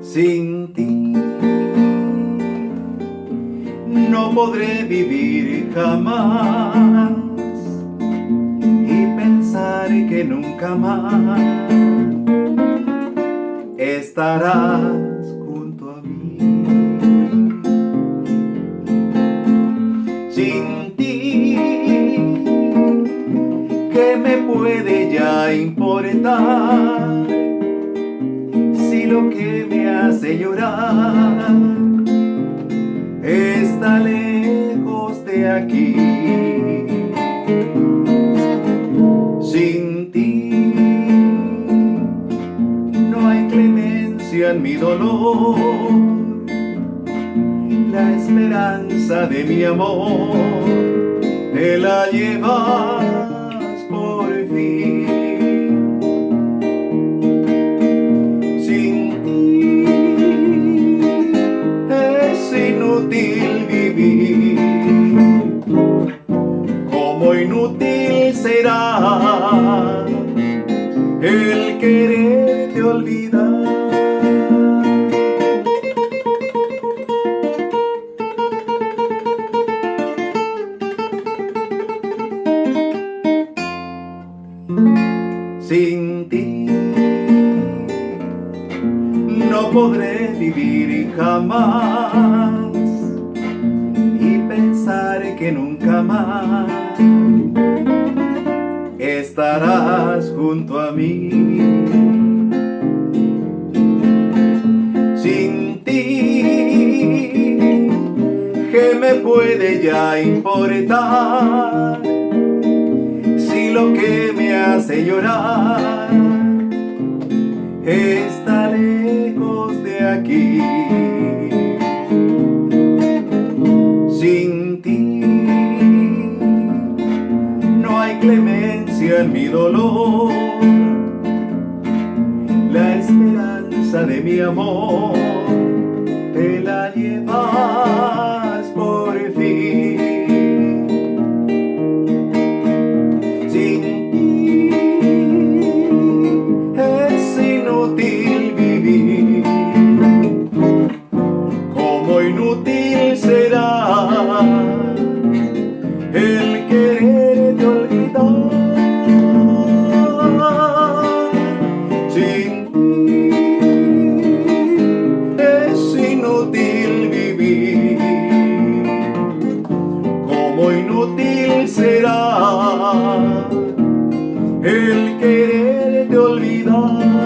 Sin ti no podré vivir jamás y pensar que nunca más estarás junto a mí. Sin ti, ¿qué me puede ya importar? Si lo que me hace llorar está lejos de aquí. Sin ti no hay clemencia en mi dolor. La esperanza de mi amor te la llevas por fin. Inútil vivir, como inútil será el quererte olvidar. Sin ti no podré vivir jamás y pensar que nunca más estarás junto a mí. Sin ti, ¿qué me puede ya importar? Si lo que me hace llorar está lejos de aquí. Sin ti no hay clemencia en mi dolor. La esperanza de mi amor te la llevas por fin. Sin ti es inútil vivir, como inútil será el quererte olvidar. Sin ti es inútil vivir, como inútil será el quererte olvidar.